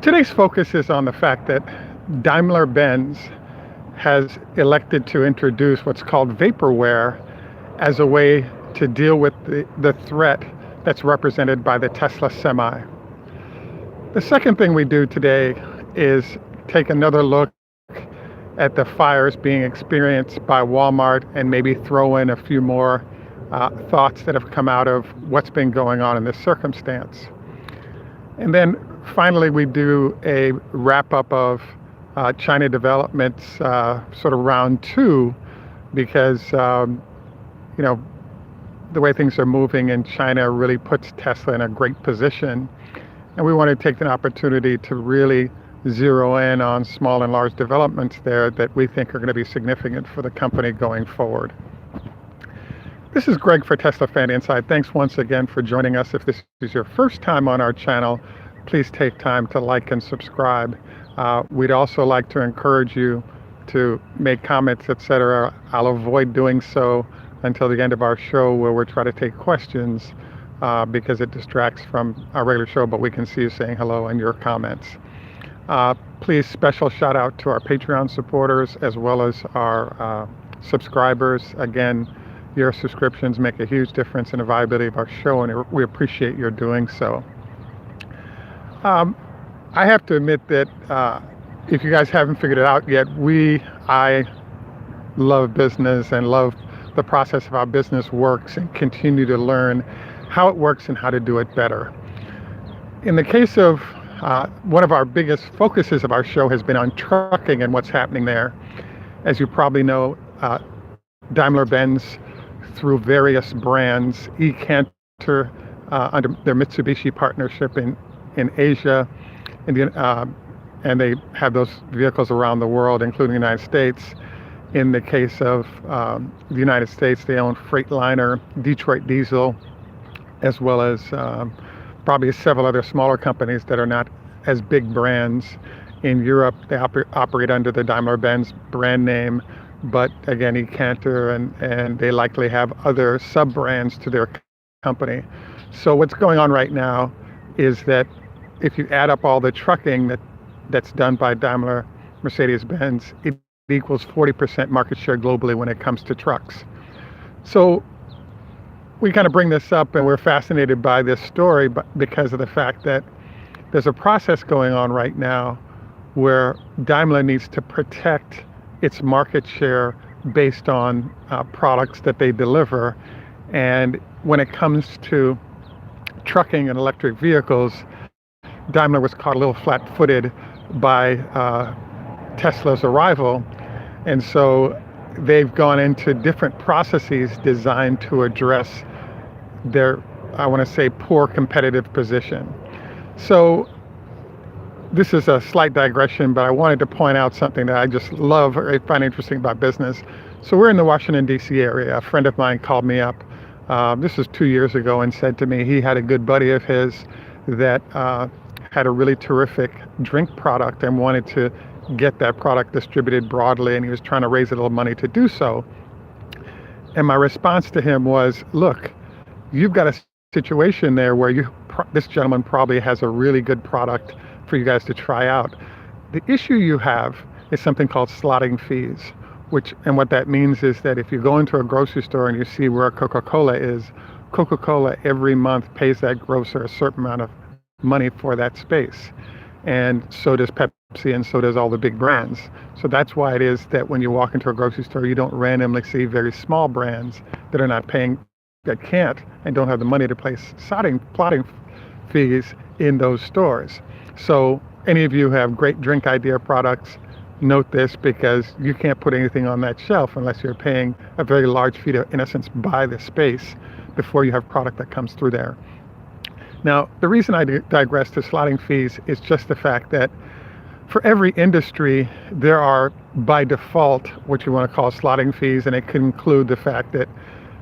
Today's focus is on the fact that Daimler-Benz has elected to introduce what's called vaporware as a way to deal with the threat that's represented by the Tesla Semi. The second thing we do today is take another look at the fires being experienced by Walmart and maybe throw in a few more thoughts that have come out of what's been going on in this circumstance. And then finally, we do a wrap-up of China developments, sort of round two, because the way things are moving in China really puts Tesla in a great position. And we want to take an opportunity to really zero in on small and large developments there that we think are going to be significant for the company going forward. This is Greg for Tesla Fan Inside. Thanks once again for joining us. If this is your first time on our channel, please take time to like and subscribe. We'd also like to encourage you to make comments, etc. I'll avoid doing so until the end of our show, where we'll try to take questions because it distracts from our regular show, but we can see you saying hello and your comments. Please, special shout out to our Patreon supporters as well as our subscribers. Again, your subscriptions make a huge difference in the viability of our show, and we appreciate your doing so. I have to admit that if you guys haven't figured it out yet, I love business and love the process of how business works and continue to learn how it works and how to do it better. In the case of one of our biggest focuses of our show has been on trucking and what's happening there. As you probably know, Daimler-Benz, through various brands, Canter under their Mitsubishi partnership in Asia, and they have those vehicles around the world, including the United States. In the case of the United States, they own Freightliner, Detroit Diesel, as well as probably several other smaller companies that are not as big brands. In Europe, they operate under the Daimler-Benz brand name, but again, Canter, and they likely have other sub-brands to their company. So what's going on right now is that if you add up all the trucking that's done by Daimler Mercedes-Benz, it equals 40% market share globally when it comes to trucks. So we kind of bring this up, and we're fascinated by this story because of the fact that there's a process going on right now where Daimler needs to protect its market share based on products that they deliver. And when it comes to trucking and electric vehicles, Daimler was caught a little flat-footed by Tesla's arrival. And so they've gone into different processes designed to address their, I want to say, poor competitive position. So this is a slight digression, but I wanted to point out something that I just love or find interesting about business. So we're in the Washington, D.C. area. A friend of mine called me up, this was 2 years ago, and said to me he had a good buddy of his that had a really terrific drink product and wanted to get that product distributed broadly, and he was trying to raise a little money to do so. And my response to him was, look, you've got a situation there where this gentleman probably has a really good product for you guys to try out. The issue you have is something called slotting fees, and what that means is that if you go into a grocery store and you see where Coca-Cola is, Coca-Cola every month pays that grocer a certain amount of money for that space. And so does Pepsi, and so does all the big brands. So that's why it is that when you walk into a grocery store, you don't randomly see very small brands that are not paying, that can't and don't have the money to place plotting fees in those stores. So any of you who have great drink idea products, note this, because you can't put anything on that shelf unless you're paying a very large fee to, in essence, buy the space before you have product that comes through there. Now, the reason I digress to slotting fees is just the fact that for every industry, there are, by default, what you want to call slotting fees, and it can include the fact that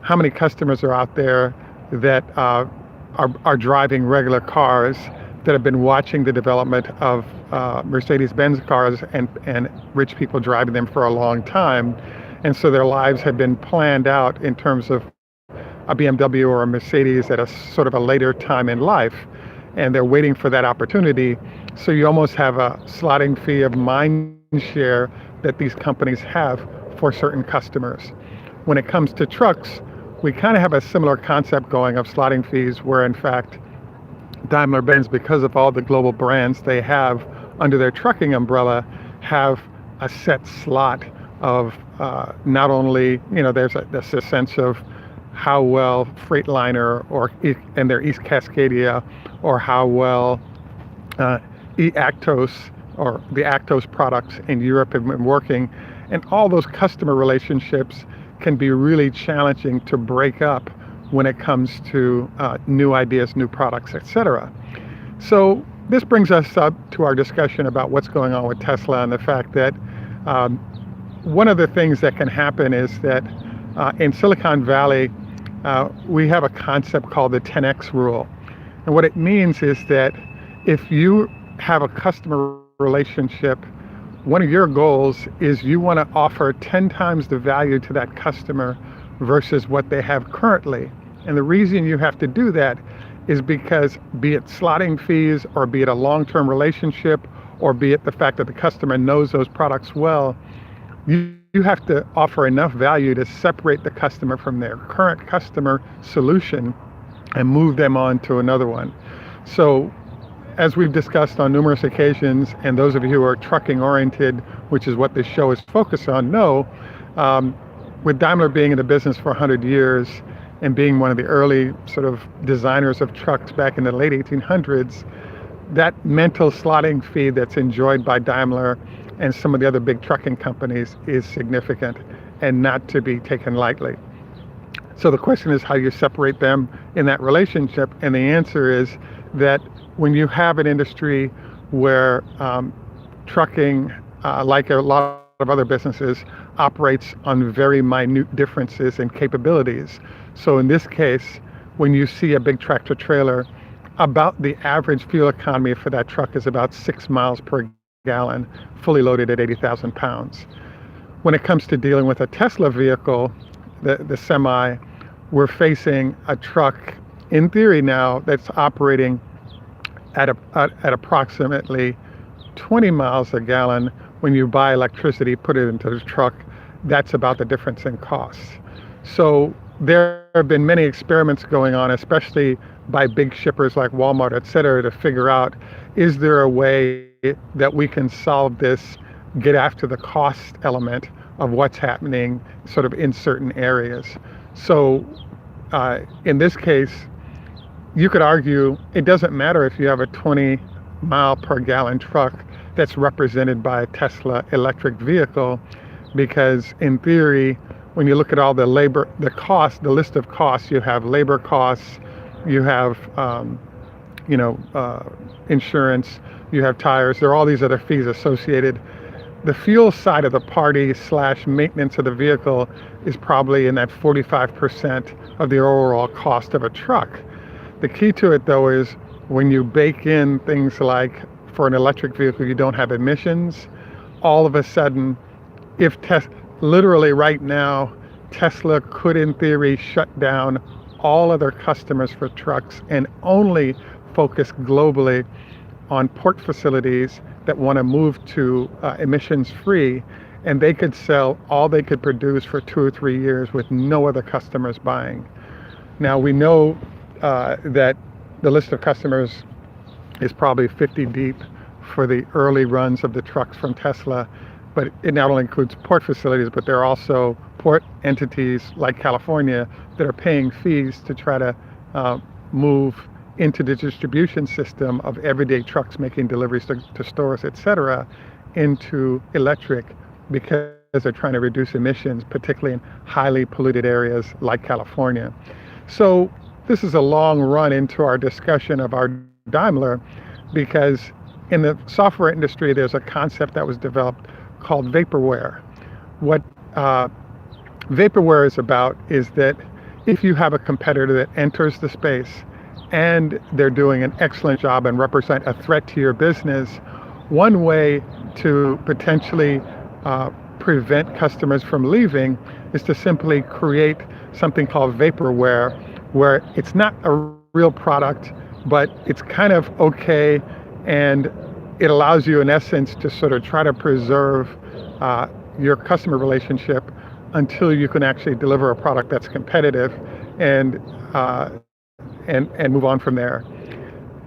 how many customers are out there that are driving regular cars that have been watching the development of Mercedes-Benz cars and rich people driving them for a long time. And so their lives have been planned out in terms of a BMW or a Mercedes at a sort of a later time in life. and they're waiting for that opportunity. So you almost have a slotting fee of mind share that these companies have for certain customers. When it comes to trucks, we kind of have a similar concept going of slotting fees, where in fact Daimler-Benz, because of all the global brands they have under their trucking umbrella, have a set slot of not only, there's a sense of how well Freightliner and their East Cascadia, or how well e-Actos or the Actos products in Europe have been working. And all those customer relationships can be really challenging to break up when it comes to new ideas, new products, etc. So this brings us up to our discussion about what's going on with Tesla, and the fact that one of the things that can happen is that in Silicon Valley, we have a concept called the 10x rule. And what it means is that if you have a customer relationship, one of your goals is you want to offer 10 times the value to that customer versus what they have currently. And the reason you have to do that is because, be it slotting fees, or be it a long-term relationship, or be it the fact that the customer knows those products well, you have to offer enough value to separate the customer from their current customer solution and move them on to another one. So as we've discussed on numerous occasions, and those of you who are trucking oriented, which is what this show is focused on, know, with Daimler being in the business for 100 years and being one of the early sort of designers of trucks back in the late 1800s, that mental slotting fee that's enjoyed by Daimler and some of the other big trucking companies is significant and not to be taken lightly. So the question is how you separate them in that relationship, and the answer is that when you have an industry where trucking, like a lot of other businesses, operates on very minute differences in capabilities. So in this case, when you see a big tractor trailer, about the average fuel economy for that truck is about 6 miles per gallon, fully loaded at 80,000 pounds. When it comes to dealing with a Tesla vehicle, the semi, we're facing a truck, in theory now, that's operating at approximately 20 miles a gallon. When you buy electricity, put it into the truck, that's about the difference in costs. So there have been many experiments going on, especially by big shippers like Walmart, et cetera, to figure out, is there a way that we can solve this, get after the cost element of what's happening sort of in certain areas. So in this case, you could argue it doesn't matter if you have a 20 mile per gallon truck that's represented by a Tesla electric vehicle, because in theory, when you look at all the labor, the cost, the list of costs, you have labor costs, you have insurance, you have tires, there are all these other fees associated. The fuel side of the party / maintenance of the vehicle is probably in that 45% of the overall cost of a truck. The key to it, though, is when you bake in things like, for an electric vehicle, you don't have emissions. All of a sudden, if literally right now, Tesla could, in theory, shut down all other customers for trucks and only focus globally on port facilities that want to move to emissions free, and they could sell all they could produce for 2 or 3 years with no other customers buying. Now we know that the list of customers is probably 50 deep for the early runs of the trucks from Tesla, but it not only includes port facilities, but there are also port entities like California that are paying fees to try to move into the distribution system of everyday trucks making deliveries to stores, etc., into electric, because they're trying to reduce emissions, particularly in highly polluted areas like California. So this is a long run into our discussion of our Daimler, because in the software industry, there's a concept that was developed called vaporware. What vaporware is about is that if you have a competitor that enters the space and they're doing an excellent job and represent a threat to your business, one way to potentially prevent customers from leaving is to simply create something called vaporware, where it's not a real product, but it's kind of okay, and it allows you in essence to sort of try to preserve your customer relationship until you can actually deliver a product that's competitive and move on from there.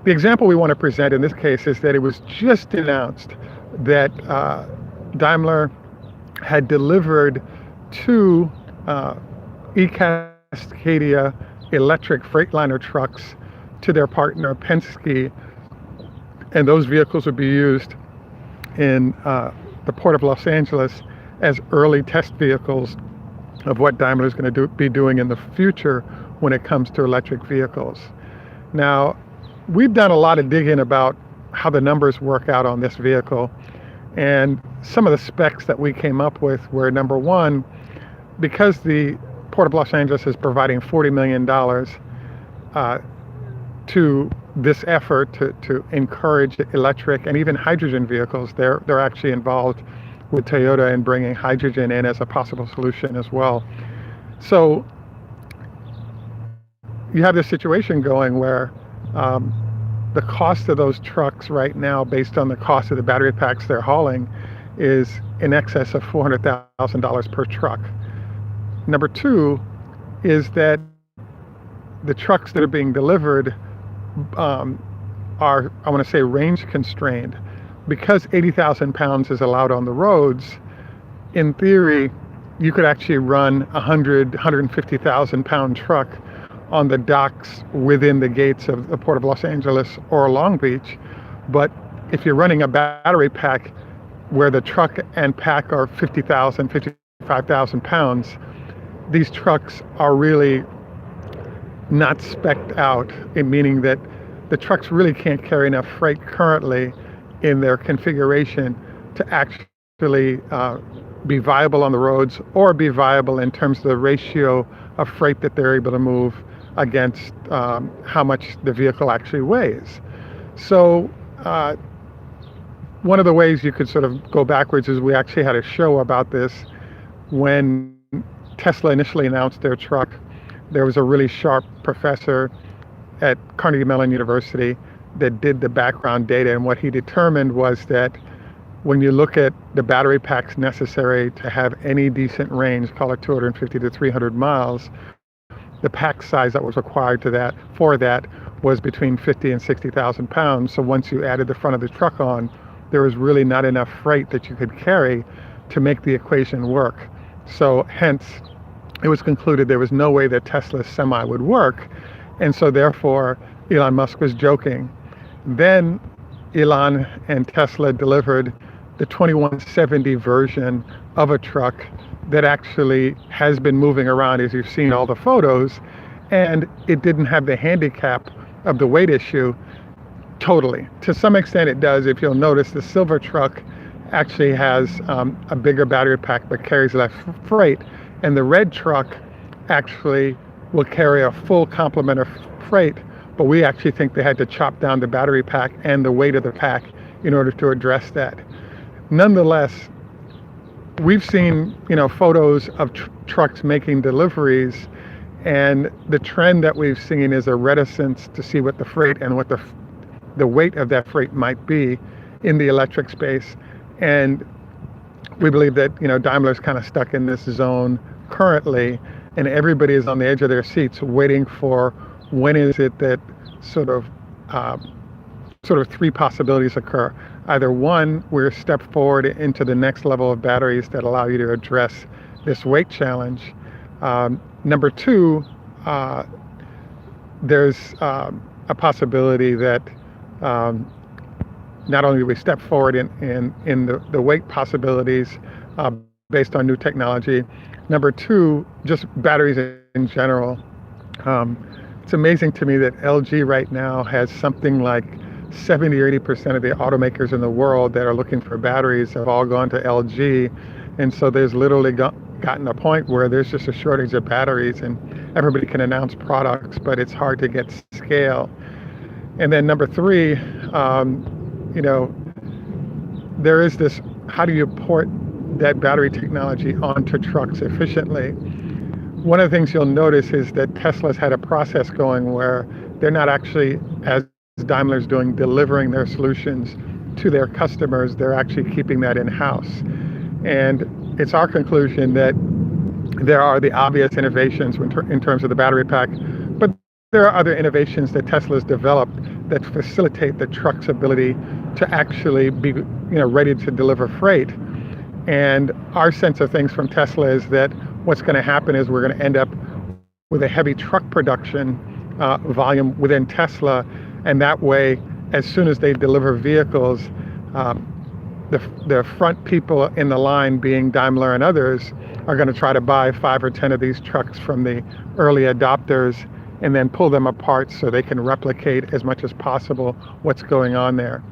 The example we want to present in this case is that it was just announced that Daimler had delivered two e-Cascadia electric Freightliner trucks to their partner Penske, and those vehicles would be used in the Port of Los Angeles as early test vehicles of what Daimler is going to be doing in the future when it comes to electric vehicles. Now, we've done a lot of digging about how the numbers work out on this vehicle, and some of the specs that we came up with were, number one, because the Port of Los Angeles is providing $40 million to this effort to encourage electric and even hydrogen vehicles. They're actually involved with Toyota in bringing hydrogen in as a possible solution as well. So you have this situation going where the cost of those trucks right now, based on the cost of the battery packs they're hauling, is in excess of $400,000 per truck. Number two is that the trucks that are being delivered are, I want to say, range constrained. Because 80,000 pounds is allowed on the roads, in theory, you could actually run a 150,000 pound truck on the docks within the gates of the Port of Los Angeles or Long Beach. But if you're running a battery pack where the truck and pack are 50,000, 55,000 pounds, these trucks are really not spec'd out, in meaning that the trucks really can't carry enough freight currently in their configuration to actually be viable on the roads, or be viable in terms of the ratio of freight that they're able to move against how much the vehicle actually weighs. So one of the ways you could sort of go backwards is we actually had a show about this. When Tesla initially announced their truck, there was a really sharp professor at Carnegie Mellon University that did the background data, and what he determined was that when you look at the battery packs necessary to have any decent range, call it 250 to 300 miles, the pack size that was required for that was between 50 and 60,000 pounds. So once you added the front of the truck on, there was really not enough freight that you could carry to make the equation work. So hence, it was concluded there was no way that Tesla's Semi would work, and so therefore Elon Musk was joking. Then Elon and Tesla delivered the 2170 version of a truck that actually has been moving around, as you've seen all the photos, and it didn't have the handicap of the weight issue totally. To some extent it does. If you'll notice, the silver truck actually has a bigger battery pack but carries less freight, and the red truck actually will carry a full complement of freight, but we actually think they had to chop down the battery pack and the weight of the pack in order to address that. Nonetheless, we've seen photos of trucks making deliveries, and the trend that we've seen is a reticence to see what the freight and what the weight of that freight might be in the electric space. And we believe that Daimler's kind of stuck in this zone currently, and everybody is on the edge of their seats waiting for when is it that sort of three possibilities occur. Either one, we're a step forward into the next level of batteries that allow you to address this weight challenge. Number two, there's a possibility that not only do we step forward in the weight possibilities based on new technology. Number two, just batteries in general. It's amazing to me that LG right now has something like 70 or 80% of the automakers in the world that are looking for batteries have all gone to LG. And so there's literally gotten a point where there's just a shortage of batteries, and everybody can announce products, but it's hard to get scale. And then number three, there is this, how do you port that battery technology onto trucks efficiently? One of the things you'll notice is that Tesla's had a process going where they're not actually, as Daimler's doing, delivering their solutions to their customers. They're actually keeping that in-house. And it's our conclusion that there are the obvious innovations in terms of the battery pack, but there are other innovations that Tesla's developed that facilitate the truck's ability to actually be, ready to deliver freight. And our sense of things from Tesla is that what's going to happen is we're going to end up with a heavy truck production volume within Tesla, and that way, as soon as they deliver vehicles, the front people in the line, being Daimler and others, are going to try to buy 5 or 10 of these trucks from the early adopters and then pull them apart so they can replicate as much as possible what's going on there.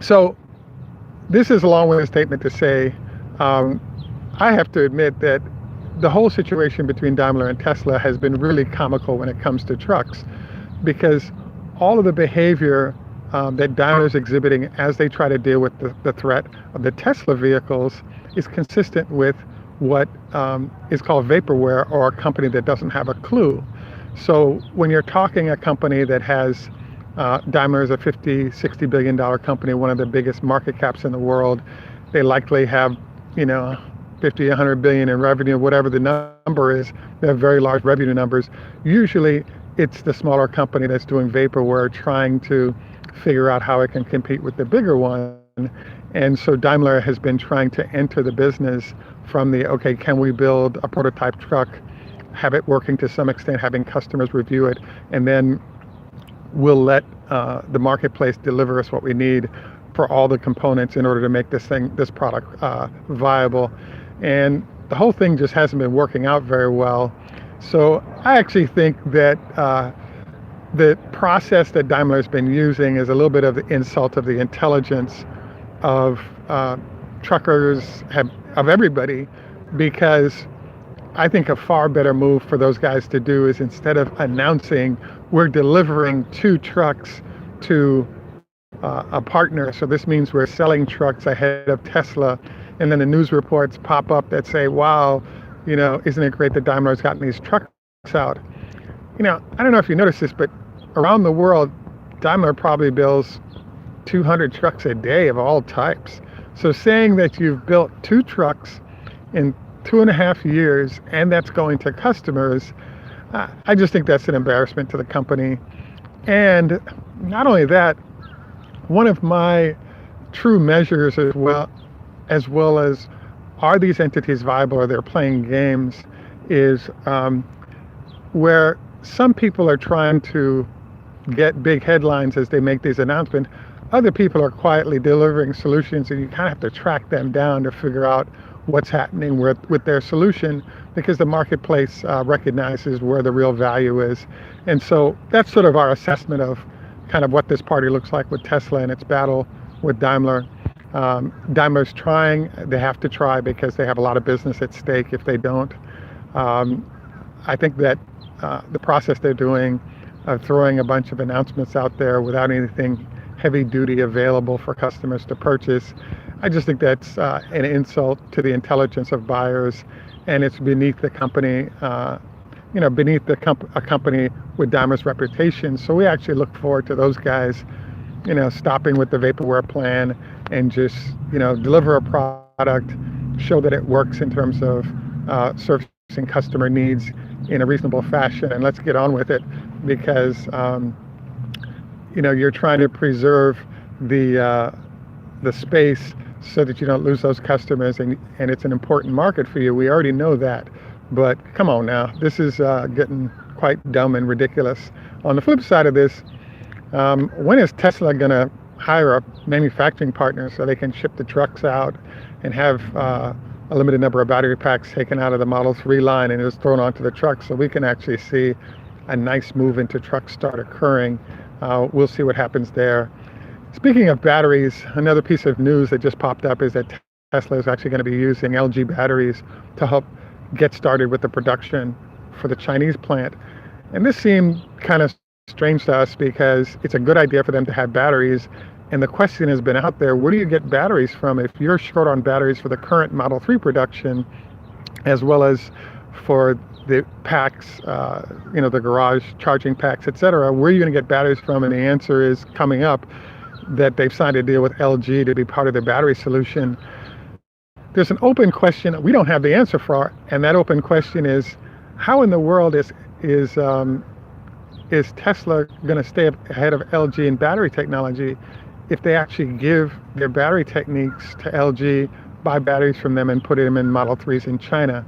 So this is a long-winded statement to say, I have to admit that the whole situation between Daimler and Tesla has been really comical when it comes to trucks, because all of the behavior that Daimler's exhibiting as they try to deal with the threat of the Tesla vehicles is consistent with what is called vaporware, or a company that doesn't have a clue. So when you're talking a company that has, Daimler is a $50-60 billion company, one of the biggest market caps in the world. They likely have, 50, 100 billion in revenue, whatever the number is. They have very large revenue numbers. Usually it's the smaller company that's doing vaporware, trying to figure out how it can compete with the bigger one. And so Daimler has been trying to enter the business from the, okay, can we build a prototype truck, have it working to some extent, having customers review it, and then we'll let the marketplace deliver us what we need for all the components in order to make this product viable. And the whole thing just hasn't been working out very well. So I actually think that the process that Daimler's been using is a little bit of the insult of the intelligence of truckers, of everybody, because I think a far better move for those guys to do is, instead of announcing we're delivering 2 trucks to a partner, so this means we're selling trucks ahead of Tesla, and then the news reports pop up that say, wow, isn't it great that Daimler's gotten these trucks out? I don't know if you noticed this, but around the world, Daimler probably builds 200 trucks a day of all types. So saying that you've built 2 trucks in 2.5 years and that's going to customers, I just think that's an embarrassment to the company. And not only that, one of my true measures as well as are these entities viable or they're playing games, is where some people are trying to get big headlines as they make these announcements. Other people are quietly delivering solutions, and you kind of have to track them down to figure out what's happening with their solution, because the marketplace recognizes where the real value is. And so that's sort of our assessment of kind of what this party looks like with Tesla and its battle with Daimler. Daimler's trying. They have to try because they have a lot of business at stake if they don't. I think that the process they're doing of throwing a bunch of announcements out there without anything heavy duty available for customers to purchase, I just think that's an insult to the intelligence of buyers, and it's beneath the company, beneath a company with Daimler's reputation. So we actually look forward to those guys, stopping with the vaporware plan and just, deliver a product, show that it works in terms of servicing customer needs in a reasonable fashion, and let's get on with it, because you're trying to preserve the space so that you don't lose those customers, and it's an important market for you. We already know that, but come on now, this is getting quite dumb and ridiculous. On the flip side of this, when is Tesla going to hire a manufacturing partner so they can ship the trucks out and have a limited number of battery packs taken out of the Model 3 line and just thrown onto the trucks, so we can actually see a nice move into trucks start occurring? We'll see what happens there. Speaking of batteries, another piece of news that just popped up is that Tesla is actually going to be using LG batteries to help get started with the production for the Chinese plant. And this seemed kind of strange to us because it's a good idea for them to have batteries. And the question has been out there, where do you get batteries from if you're short on batteries for the current Model 3 production, as well as for the packs, the garage charging packs, etc. Where are you going to get batteries from? And the answer is coming up that they've signed a deal with LG to be part of their battery solution. There's an open question we don't have the answer for, and that open question is, how in the world is Tesla going to stay ahead of LG in battery technology if they actually give their battery techniques to LG, buy batteries from them, and put them in Model 3s in China?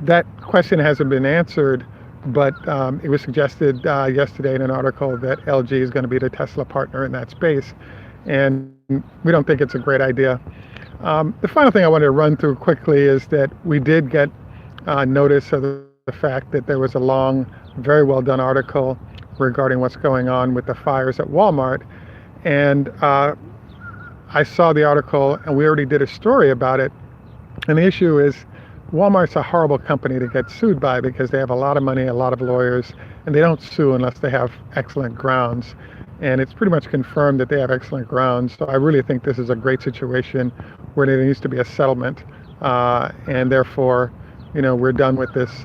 That question hasn't been answered, but it was suggested yesterday in an article that LG is going to be the Tesla partner in that space, and we don't think it's a great idea. The final thing I wanted to run through quickly is that we did get notice of the fact that there was a long, very well done article regarding what's going on with the fires at Walmart, and I saw the article, and we already did a story about it. And the issue is, Walmart's a horrible company to get sued by because they have a lot of money, a lot of lawyers, and they don't sue unless they have excellent grounds. And it's pretty much confirmed that they have excellent grounds. So I really think this is a great situation where there needs to be a settlement, and therefore, we're done with this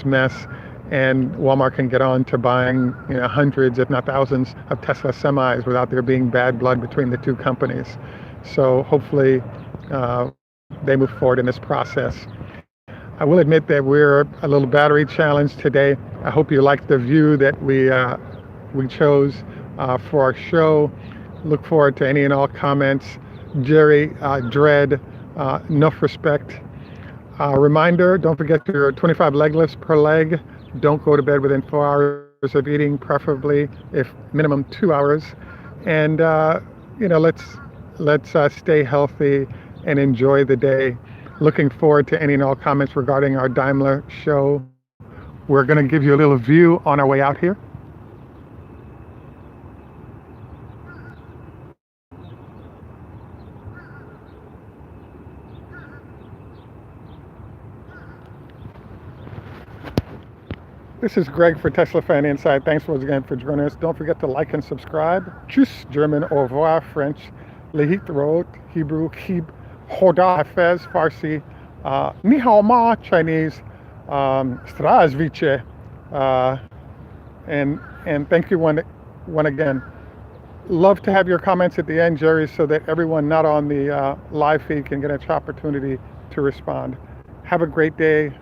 mess, and Walmart can get on to buying hundreds, if not thousands, of Tesla semis without there being bad blood between the two companies. So hopefully they move forward in this process. I will admit that we're a little battery challenged today. I hope you liked the view that we chose for our show. Look forward to any and all comments. Jerry, Dread, enough respect. Reminder, don't forget your 25 leg lifts per leg. Don't go to bed within 4 hours of eating, preferably if minimum 2 hours. And let's stay healthy and enjoy the day. Looking forward to any and all comments regarding our Daimler show. We're going to give you a little view on our way out here. This is Greg for Tesla Fan Inside. Thanks once again for joining us. Don't forget to like and subscribe. Tschüss, German, au revoir, French, lehit rot, Hebrew, kib, hoda, Fez, Farsi, ni hao ma, Chinese, Zdravstvuyte, and thank you one again. Love to have your comments at the end, Jerry, so that everyone not on the live feed can get an opportunity to respond. Have a great day.